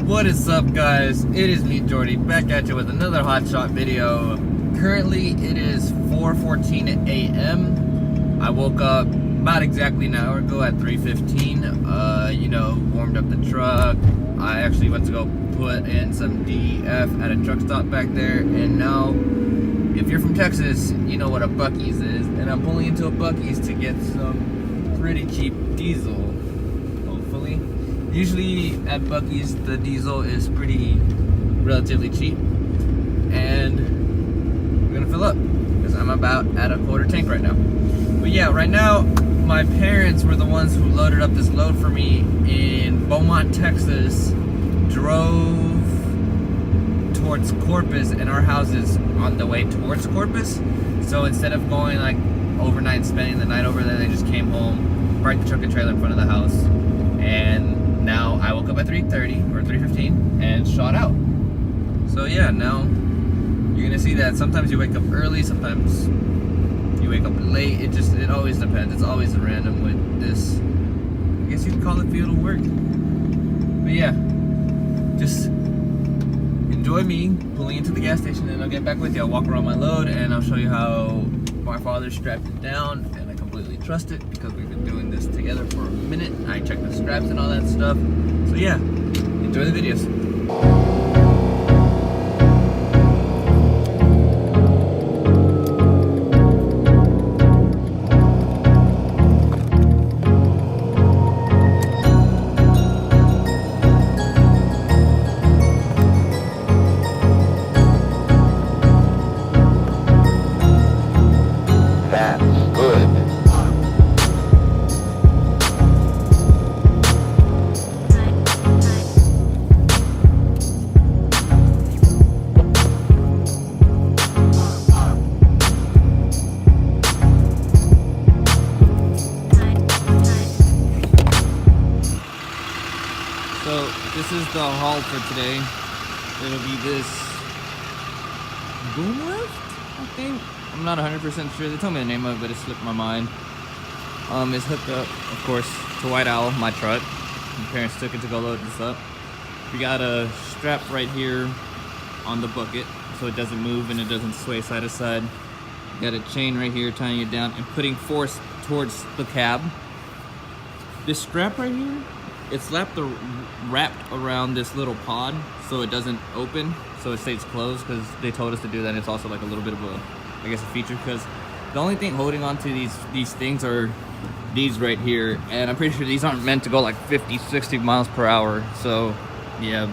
What is up, guys? It is me, Jordy, back at you with another hot shot video. Currently it is 4:14 a.m. I woke up about exactly an hour ago at 3:15. Warmed up the truck. I actually went to go put in some DEF at a truck stop back there, and now if you're from Texas, you know what a Buc-ee's is, and I'm pulling into a Buc-ee's to get some pretty cheap diesel, hopefully. Usually at Buc-ee's the diesel is relatively cheap, and we're gonna fill up because I'm about at a quarter tank right now. But yeah, right now my parents were the ones who loaded up this load for me in Beaumont, Texas, drove towards Corpus, and our house is on the way towards Corpus. So instead of going like overnight and spending the night over there, they just came home, parked the truck and trailer in front of the house, and now I woke up at 3:30 or 3:15 and shot out. So yeah, now you're gonna see that sometimes you wake up early, sometimes you wake up late. It always depends. It's always random with this. I guess you could call it field of work. But yeah, just enjoy me pulling into the gas station, and I'll get back with you. I'll walk around my load and I'll show you how my father strapped it down, and I completely trust it because we've been doing this together for a minute. I checked the straps and all that stuff. So yeah, enjoy the videos. So this is the haul for today. It'll be this boom lift, I think. I'm not 100% sure. They told me the name of it, but it slipped my mind. It's hooked up, of course, to White Owl, my truck. My parents took it to go load this up. We got a strap right here on the bucket so it doesn't move and it doesn't sway side to side. Got a chain right here tying it down and putting force towards the cab. This strap right here, it's wrapped around this little pod so it doesn't open, so it stays closed, because they told us to do that. And it's also like a little bit of a, I guess, a feature, because the only thing holding on to these things are these right here, and I'm pretty sure these aren't meant to go like 50-60 miles per hour. So yeah,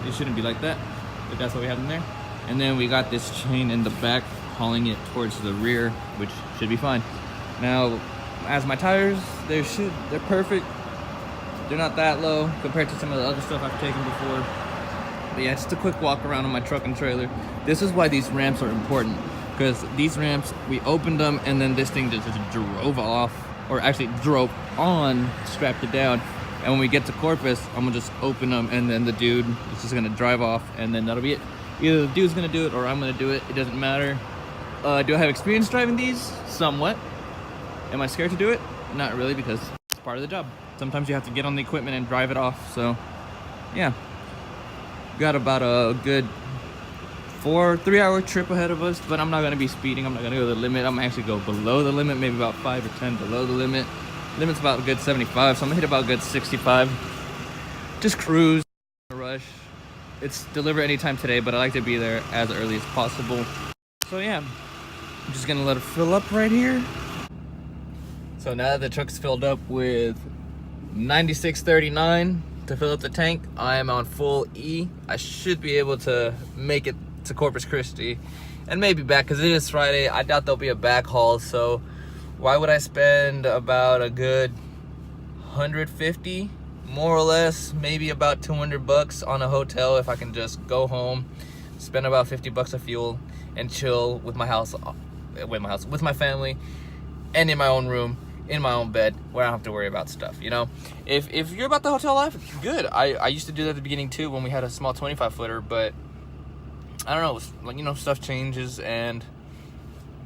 it shouldn't be like that, but that's what we have in there. And then we got this chain in the back hauling it towards the rear, which should be fine. Now, as my tires, they're perfect. They're not that low compared to some of the other stuff I've taken before. But yeah, just a quick walk around on my truck and trailer. This is why these ramps are important, because these ramps, we opened them and then this thing just drove off, or actually drove on, strapped it down. And when we get to Corpus, I'm gonna just open them, and then the dude is just gonna drive off, and then that'll be it. Either the dude's gonna do it or I'm gonna do it. It doesn't matter. Do I have experience driving these? Somewhat. Am I scared to do it? Not really, because it's part of the job. Sometimes you have to get on the equipment and drive it off. So yeah, got about a good 3-hour trip ahead of us, but I'm not gonna be speeding. I'm not gonna go the limit. I'm gonna actually go below the limit, maybe about 5 or 10 below the limit. Limit's about a good 75, so I'm gonna hit about a good 65. Just cruise, rush. It's delivered anytime today, but I like to be there as early as possible. So yeah, I'm just gonna let it fill up right here. So now that the truck's filled up with 96.39 to fill up the tank, I am on full E. I should be able to make it to Corpus Christi and maybe back, because it is Friday. I doubt there'll be a back haul, so why would I spend about a good 150, more or less, maybe about 200 bucks on a hotel if I can just go home, spend about 50 bucks of fuel, and chill with my family, and in my own room, in my own bed, where I don't have to worry about stuff, you know? If you're about the hotel life, good. I used to do that at the beginning too, when we had a small 25-footer, but I don't know, like, you know, stuff changes, and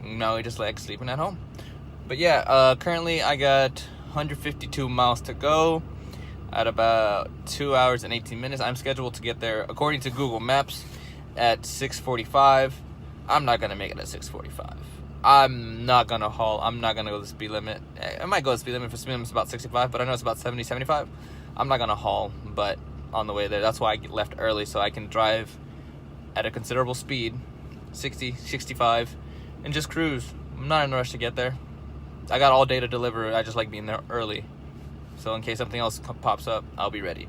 now we just like sleeping at home. But yeah, currently I got 152 miles to go. at about 2 hours and 18 minutes. I'm scheduled to get there, according to Google Maps, at 6:45. I'm not gonna make it at 6:45. I'm not gonna haul. I'm not gonna go the speed limit. I might go the speed limit. For speed limit's about 65, but I know it's about 70, 75. I'm not gonna haul, but on the way there, that's why I left early, so I can drive at a considerable speed, 60, 65, and just cruise. I'm not in a rush to get there. I got all day to deliver. I just like being there early, so in case something else pops up, I'll be ready.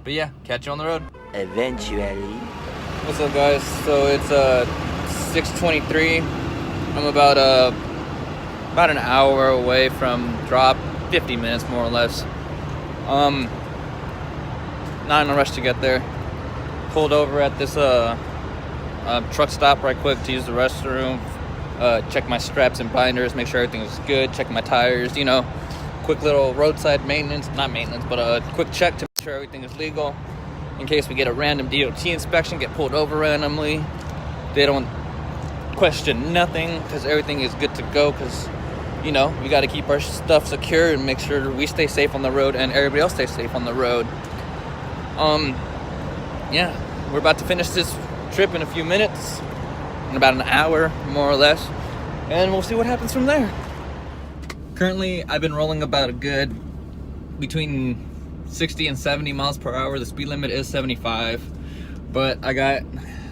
But yeah, catch you on the road. Eventually. What's up, guys? So it's 6:23. I'm about an hour away from drop, 50 minutes more or less. Not in a rush to get there. Pulled over at this truck stop right quick to use the restroom, check my straps and binders, make sure everything is good, check my tires, you know, quick little roadside maintenance, not maintenance, but a quick check to make sure everything is legal in case we get a random DOT inspection, get pulled over randomly. They don't question nothing because everything is good to go, because, you know, we got to keep our stuff secure and make sure we stay safe on the road and everybody else stays safe on the road. Yeah, we're about to finish this trip in a few minutes, in about an hour more or less, and we'll see what happens from there. Currently, I've been rolling about a good between 60 and 70 miles per hour. The speed limit is 75, but I got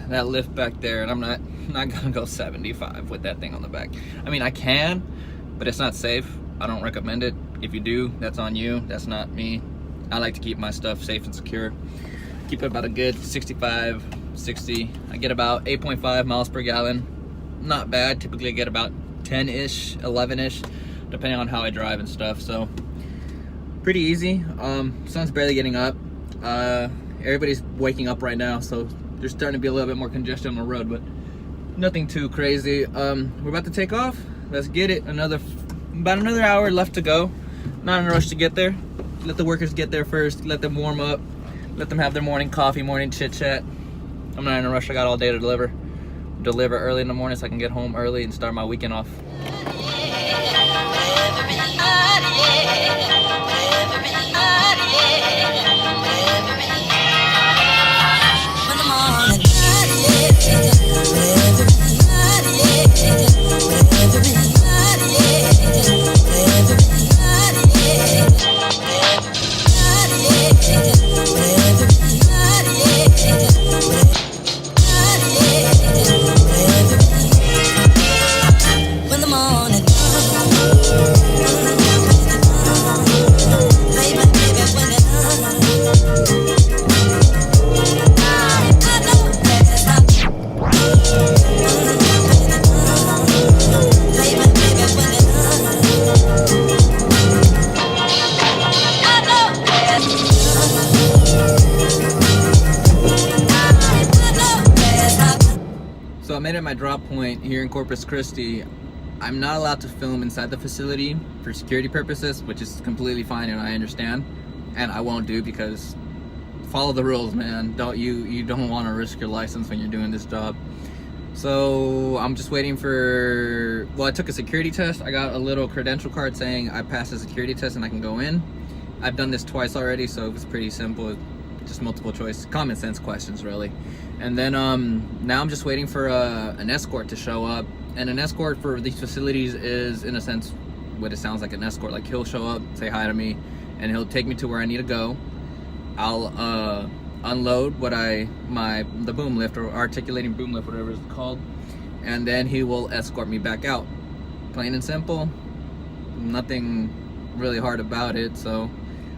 that lift back there, and I'm not gonna go 75 with that thing on the back. I mean, I can, but it's not safe. I don't recommend it. If you do, that's on you. That's not me. I like to keep my stuff safe and secure. Keep it about a good 65, 60. I get about 8.5 miles per gallon. Not bad. Typically I get about 10-ish, 11-ish, depending on how I drive and stuff. So pretty easy. Sun's barely getting up. Everybody's waking up right now, so there's starting to be a little bit more congestion on the road, but nothing too crazy. We're about to take off. Let's get it. About another hour left to go. Not in a rush to get there. Let the workers get there first. Let them warm up. Let them have their morning coffee, morning chit chat. I'm not in a rush. I got all day to deliver. Deliver early in the morning so I can get home early and start my weekend off. So I made it my drop point here in Corpus Christi. I'm not allowed to film inside the facility for security purposes, which is completely fine and I understand. And I won't do, because follow the rules, man. You don't want to risk your license when you're doing this job. So I'm just waiting for, well, I took a security test. I got a little credential card saying I passed the security test and I can go in. I've done this twice already, so it was pretty simple. Just multiple choice, common sense questions, really. And then now I'm just waiting for an escort to show up. And an escort for these facilities is, in a sense, what it sounds like, an escort. Like, he'll show up, say hi to me, and he'll take me to where I need to go. I'll unload the boom lift, or articulating boom lift, whatever it's called, and then he will escort me back out. Plain and simple. Nothing really hard about it. So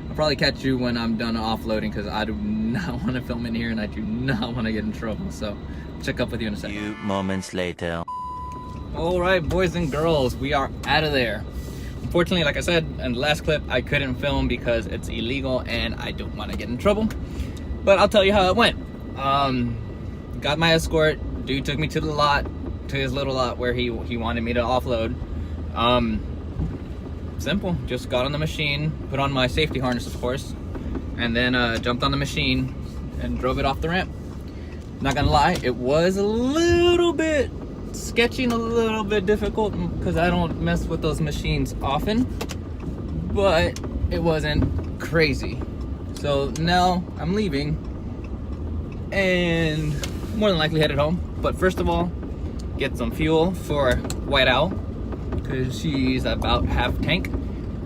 I'll probably catch you when I'm done offloading, because I do not want to film in here and I do not want to get in trouble. So I'll check up with you in a second. Few moments later. All right, boys and girls, we are out of there. Unfortunately, like I said in the last clip, I couldn't film because it's illegal and I don't want to get in trouble. But I'll tell you how it went. Got my escort. Dude took me to the lot, to his little lot where he wanted me to offload. Simple. Just got on the machine, put on my safety harness, of course, and then jumped on the machine and drove it off the ramp. Not gonna lie, it was a little bit sketchy and a little bit difficult because I don't mess with those machines often, but it wasn't crazy. So now I'm leaving and more than likely headed home. But first of all, get some fuel for White Owl because she's about half tank,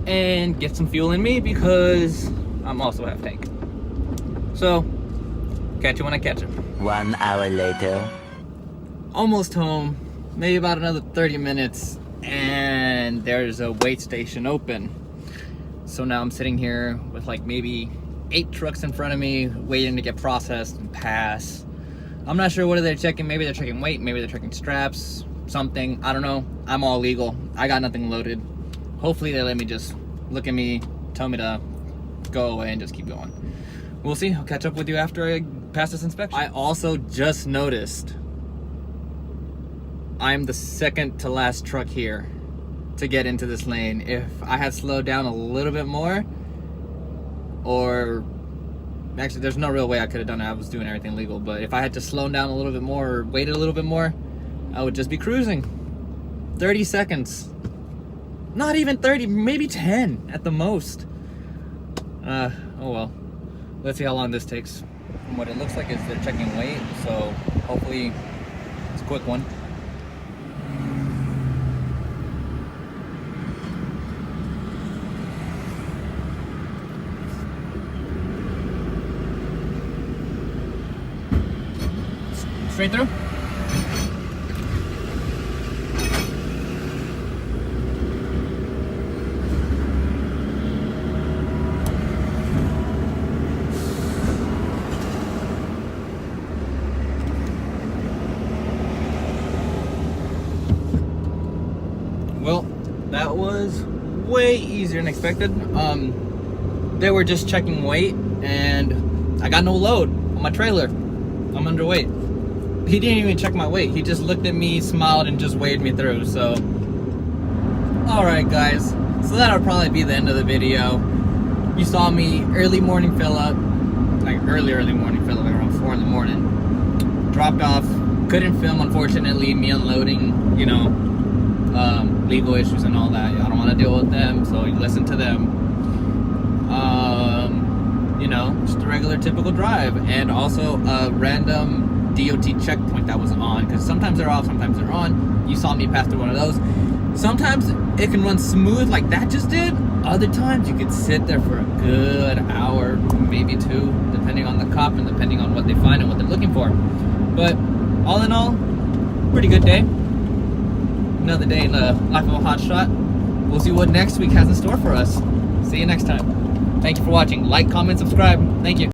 and get some fuel in me because I'm also half tank. So catch you when I catch it. 1 hour later. Almost home, maybe about another 30 minutes, and there's a wait station open. So now I'm sitting here with like maybe 8 trucks in front of me waiting to get processed and pass. I'm not sure what are they checking. Maybe they're checking weight, maybe they're checking straps, something. I don't know. I'm all legal. I got nothing loaded. Hopefully they let me just look at me, tell me to go away and just keep going. We'll see. I'll catch up with you after I pass this inspection. I also just noticed I'm the second to last truck here to get into this lane. If I had slowed down a little bit more, or actually there's no real way I could have done it, I was doing everything legal, but if I had to slow down a little bit more or waited a little bit more, I would just be cruising. 30 seconds. Not even 30, maybe 10 at the most. Oh well. Let's see how long this takes. From what it looks like is they're checking weight, so hopefully it's a quick one. Straight through? Well, that was way easier than expected. They were just checking weight and I got no load on my trailer. I'm underweight. He didn't even check my weight. He just looked at me, smiled, and just waved me through. So, alright guys, so that'll probably be the end of the video. You saw me early morning fill up, like early morning fill up, like around 4 in the morning. Dropped off, couldn't film unfortunately, me unloading, you know, legal issues and all that. I don't want to deal with them, so you listen to them. You know, just a regular typical drive, and also a random DOT checkpoint that was on, because sometimes they're off, sometimes they're on. You saw me pass through one of those. Sometimes it can run smooth like that just did. Other times you could sit there for a good hour, maybe 2, depending on the cop and depending on what they find and what they're looking for. But all in all, pretty good day. Another day in the life of a hotshot. We'll see what next week has in store for us. See you next time. Thank you for watching. Like, comment, subscribe. Thank you.